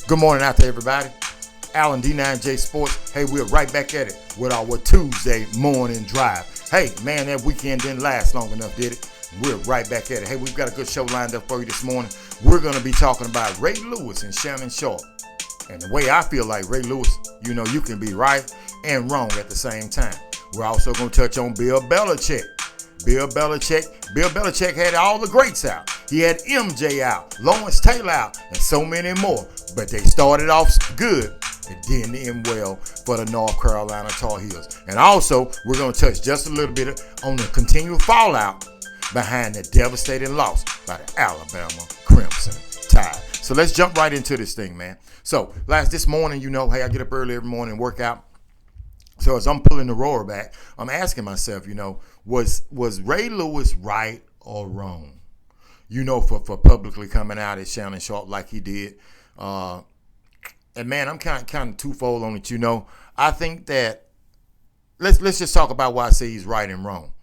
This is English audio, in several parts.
Good morning out to everybody. Alan D9J Sports. Hey, we're right back at it with our Tuesday morning drive. Hey, man, that weekend didn't last long enough, did it? We're right back at it. Hey, we've got a good show lined up for you this morning. We're going to be talking about Ray Lewis and Shannon Sharpe. And the way I feel like Ray Lewis, you can be right and wrong at the same time. We're also going to touch on Bill Belichick. Bill Belichick had all the greats out. He had MJ out, Lawrence Taylor out, and so many more. But they started off good. It didn't end well for the North Carolina Tar Heels. And also, we're going to touch just a little bit on the continual fallout behind the devastating loss by the Alabama Crimson Tide. So let's jump right into this thing, man. So, this morning, hey, I get up early every morning and work out. So as I'm pulling the roar back, I'm asking myself, was Ray Lewis right or wrong? For publicly coming out at Shannon Sharpe like he did. And man, I'm kind of twofold on it. I think that let's just talk about why I say he's right and wrong.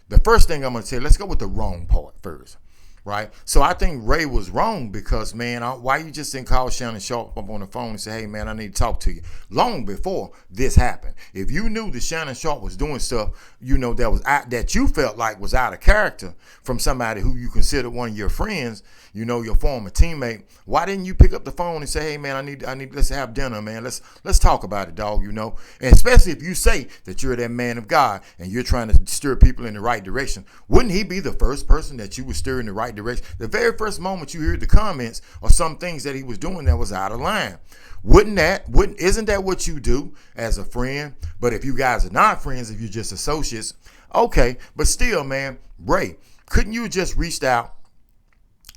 The first thing I'm going to say, let's go with the wrong part first. Right? So I think Ray was wrong because, man, why you just didn't call Shannon Sharpe up on the phone and say, hey, man, I need to talk to you long before this happened. If you knew that Shannon Sharpe was doing stuff, that you felt like was out of character from somebody who you consider one of your friends, your former teammate, why didn't you pick up the phone and say, hey, man, I need, let's have dinner, man. Let's talk about it, dog, And especially if you say that you're that man of God and you're trying to steer people in the right direction, wouldn't he be the first person that you would steer in the right direction? The very first moment you heard the comments or some things that he was doing that was out of line. Isn't that what you do as a friend? But if you guys are not friends, if you're just associates, okay. But still, man, Ray, couldn't you just reached out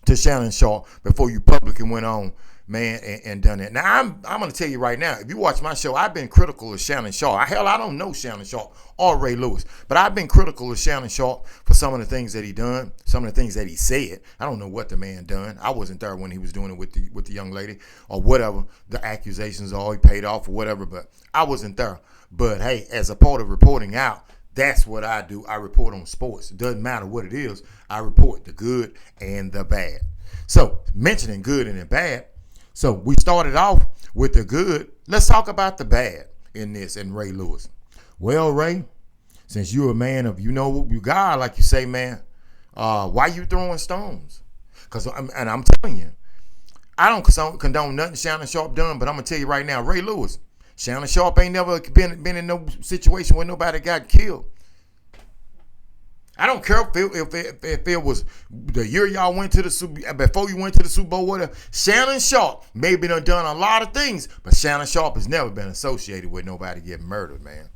to Shannon Sharpe before you publicly went on, man, and done it? Now, I'm going to tell you right now, if you watch my show, I've been critical of Shannon Sharpe. Hell, I don't know Shannon Sharpe or Ray Lewis, but I've been critical of Shannon Sharpe for some of the things that he done, some of the things that he said. I don't know what the man done. I wasn't there when he was doing it with the young lady or whatever the accusations are. He paid off or whatever, but I wasn't there. But, hey, as a part of reporting out, that's what I do. I report on sports. It doesn't matter what it is. I report the good and the bad. So, mentioning good and the bad, so we started off with the good. Let's talk about the bad in this and Ray Lewis. Well, Ray, since you're a man of, you God, like you say, man, why you throwing stones? And I'm telling you, I don't condone nothing Shannon Sharpe done, but I'm going to tell you right now, Ray Lewis, Shannon Sharpe ain't never been in no situation where nobody got killed. I don't care if it was the year y'all went to the Super, before you went to the Super Bowl, whatever. Shannon Sharpe maybe done a lot of things, but Shannon Sharpe has never been associated with nobody getting murdered, man.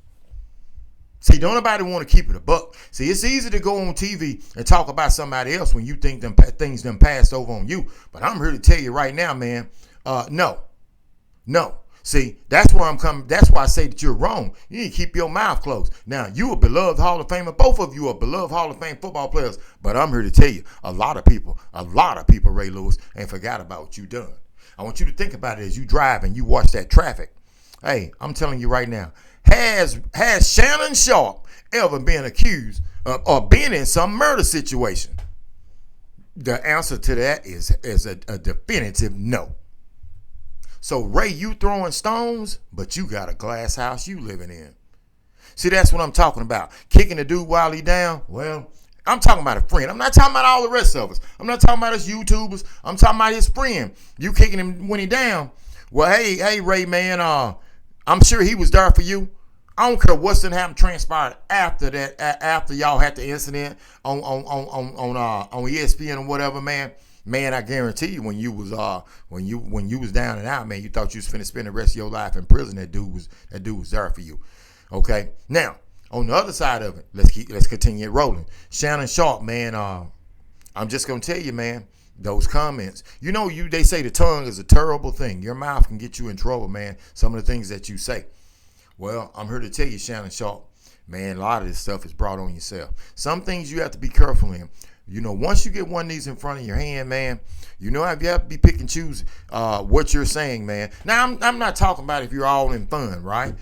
See, don't nobody want to keep it a buck. See, it's easy to go on TV and talk about somebody else when you think them things done passed over on you. But I'm here to tell you right now, man, no. See, that's where I'm coming. That's why I say that you're wrong. You need to keep your mouth closed. Now, you a beloved Hall of Famer. Both of you are beloved Hall of Fame football players. But I'm here to tell you, a lot of people, Ray Lewis, ain't forgot about what you done. I want you to think about it as you drive and you watch that traffic. Hey, I'm telling you right now, has Shannon Sharpe ever been accused of or been in some murder situation? The answer to that is a definitive no. So, Ray, you throwing stones, but you got a glass house you living in. See, that's what I'm talking about. Kicking the dude while he down. Well, I'm talking about a friend. I'm not talking about all the rest of us. I'm not talking about us YouTubers. I'm talking about his friend. You kicking him when he down. Well, hey, Ray, man, I'm sure he was there for you. I don't care what's done happened transpired after that, after y'all had the incident on ESPN or whatever, man. Man, I guarantee you, when you was down and out, man, you thought you was finna spend the rest of your life in prison. That dude was there for you. Okay. Now, on the other side of it, let's continue it rolling. Shannon Sharpe, man, I'm just gonna tell you, man, those comments. They say the tongue is a terrible thing. Your mouth can get you in trouble, man. Some of the things that you say. Well, I'm here to tell you, Shannon Sharpe, man, a lot of this stuff is brought on yourself. Some things you have to be careful in. Once you get one of these in front of your hand, man, you have to be pick and choose what you're saying, man. Now, I'm not talking about if you're all in fun, right?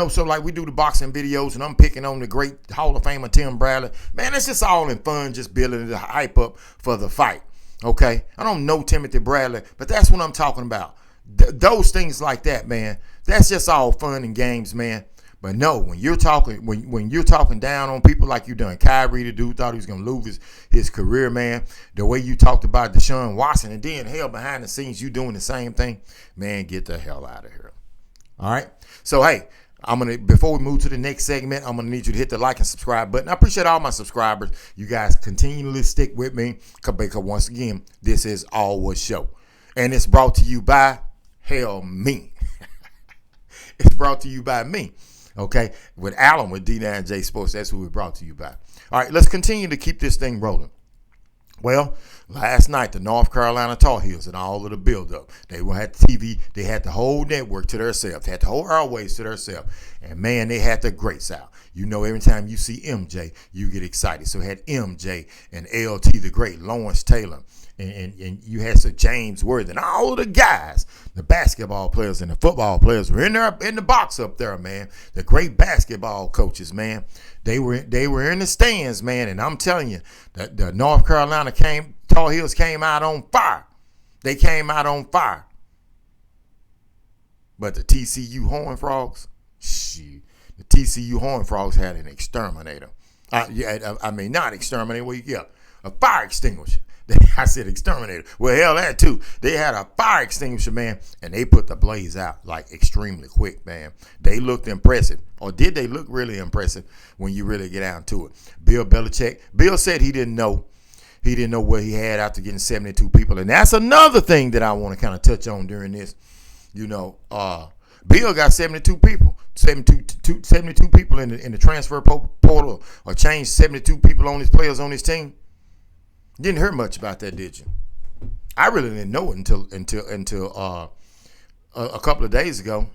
So like we do the boxing videos and I'm picking on the great Hall of Famer Tim Bradley. Man, it's just all in fun, just building the hype up for the fight, okay? I don't know Timothy Bradley, but that's what I'm talking about. Those things like that, man, that's just all fun and games, man. But no, when you're talking when you're talking down on people like you done Kyrie, the dude thought he was gonna lose his career, man. The way you talked about Deshaun Watson, and then hell behind the scenes you doing the same thing, man, get the hell out of here. All right. So hey, before we move to the next segment, I'm gonna need you to hit the like and subscribe button. I appreciate all my subscribers. You guys continually stick with me because once again, this is Always Show, and it's brought to you by me. It's brought to you by me. Okay, with Alan with D9J Sports, that's who we brought to you by. All right, let's continue to keep this thing rolling. Well, last night, the North Carolina Tar Heels and all of the buildup, they had TV, they had the whole network to themselves, they had the whole airways to themselves, and man, they had the greats out. You know, every time you see MJ, you get excited. So had MJ and LT, the great Lawrence Taylor, and you had Sir James Worthy, and all of the guys, the basketball players and the football players were in there in the box up there, man. The great basketball coaches, man. They were in the stands, man, and I'm telling you, the North Carolina Tar Heels came out on fire. They came out on fire. But the TCU Horned Frogs, the TCU Horned Frogs had an exterminator. Not exterminator. Well, yeah, a fire extinguisher. I said exterminator. Well, hell, that too. They had a fire extinguisher, man, and they put the blaze out like extremely quick, man. They looked impressive. Or did they look really impressive when you really get down to it? Bill Belichick. Bill said he didn't know. He didn't know what he had after getting 72 people. And that's another thing that I want to kind of touch on during this. You know, Bill got 72 people. 72 people in the transfer portal, or changed 72 people on his players on his team. Didn't hear much about that, did you? I really didn't know it until a couple of days ago.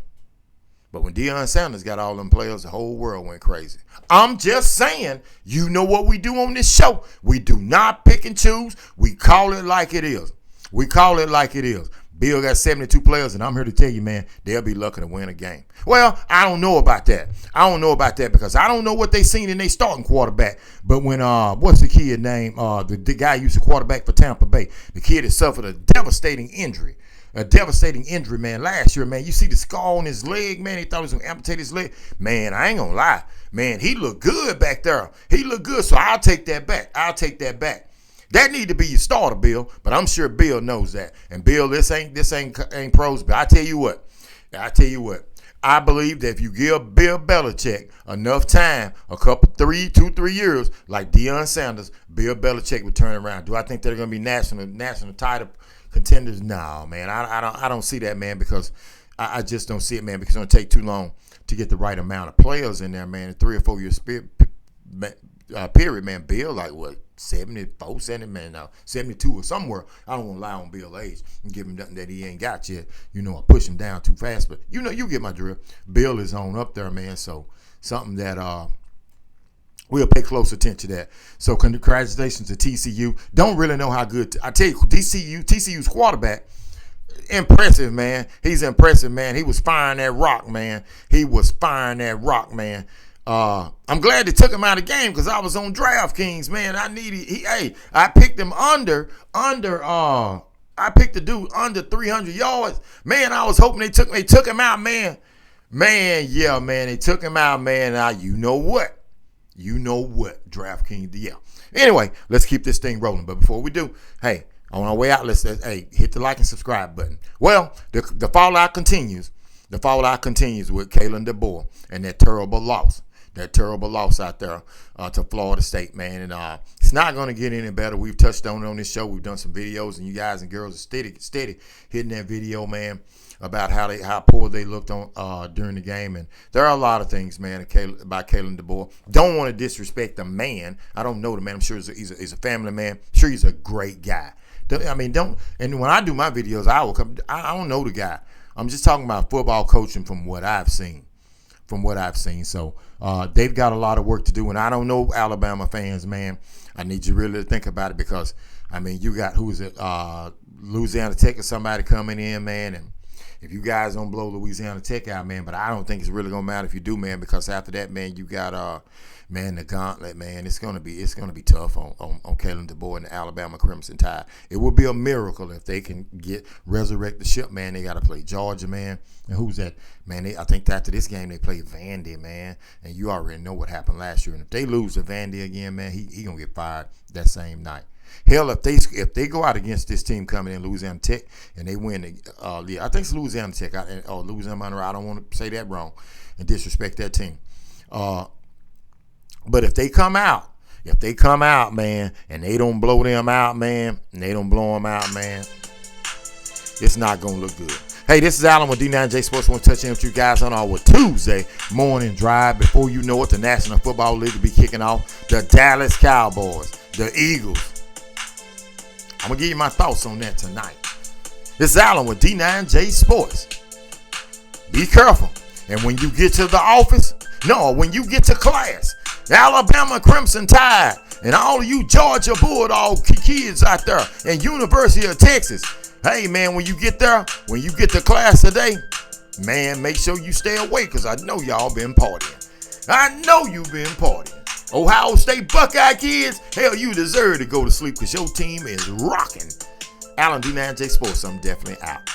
But when Deion Sanders got all them players, the whole world went crazy. I'm just saying, you know what we do on this show. We do not pick and choose. We call it like it is. We call it like it is. Bill got 72 players, and I'm here to tell you, man, they'll be lucky to win a game. Well, I don't know about that. I don't know about that because I don't know what they seen in their starting quarterback. But when, what's the kid name? The guy used to quarterback for Tampa Bay. The kid that suffered a devastating injury. Man. Last year, man, you see the scar on his leg, man. He thought he was going to amputate his leg. Man, I ain't going to lie. Man, he looked good back there. He looked good, so I'll take that back. That need to be your starter, Bill, but I'm sure Bill knows that. And Bill, this ain't pros, but I tell you what. I believe that if you give Bill Belichick enough time, 2-3 years, like Deion Sanders, Bill Belichick would turn around. Do I think they're going to be national title contenders? No, man. I don't see that, man, because I just don't see it, man, because it's going to take too long to get the right amount of players in there, man. In 3 or 4 years period, man. Bill, like what? 74, 70, man, now 72 or somewhere. I don't want to lie on Bill's age and give him nothing that he ain't got yet, or push him down too fast. But, you get my drill. Bill is on up there, man, so something that we'll pay close attention to that. So congratulations to TCU. Don't really know how good. I tell you, TCU's quarterback, impressive, man. He's impressive, man. He was firing that rock, man. I'm glad they took him out of the game because I was on DraftKings, man. I picked him under I picked the dude under 300 yards. Man, I was hoping they took him out, man. Man, yeah, man, they took him out, man. Now, you know what, DraftKings, yeah. Anyway, let's keep this thing rolling. But before we do, hey, on our way out, let's hit the like and subscribe button. Well, the fallout continues. The fallout continues with Kalen DeBoer and that terrible loss. Out there to Florida State, man. And it's not going to get any better. We've touched on it on this show. We've done some videos, and you guys and girls are steady hitting that video, man, about how poor they looked on during the game. And there are a lot of things, man, about Kalen DeBoer. Don't want to disrespect the man. I don't know the man. I'm sure he's a family man. I'm sure he's a great guy. And when I do my videos, I don't know the guy. I'm just talking about football coaching from what I've seen. So they've got a lot of work to do. And I don't know, Alabama fans, man. I need you really to think about it because, you got, Louisiana Tech or somebody coming in, man. if you guys don't blow Louisiana Tech out, man, but I don't think it's really gonna matter if you do, man, because after that, man, you got man, the gauntlet, man. It's gonna be tough on Kalen DeBoer and the Alabama Crimson Tide. It would be a miracle if they can resurrect the ship, man. They gotta play Georgia, man. And who's that? Man, I think after this game they play Vandy, man. And you already know what happened last year. And if they lose to Vandy again, man, he gonna get fired that same night. Hell, if they go out against this team coming in, Louisiana Tech, and they win, I think it's Louisiana Tech or Louisiana Monroe. I don't want to say that wrong and disrespect that team. But if they come out, man, and they don't blow them out, man, it's not going to look good. Hey, this is Alan with D9J Sports. I want to touch in with you guys on our Tuesday morning drive. Before you know it, the National Football League will be kicking off. The Dallas Cowboys, the Eagles. I'm going to give you my thoughts on that tonight. This is Alan with D9J Sports. Be careful. And when you get to the office, when you get to class, Alabama Crimson Tide, and all of you Georgia Bulldog kids out there, and University of Texas, hey, man, when you get there, when you get to class today, man, make sure you stay awake because I know y'all been partying. I know you've been partying. Ohio State Buckeye kids, hell, you deserve to go to sleep because your team is rocking. Alan D9J Sports, I'm definitely out.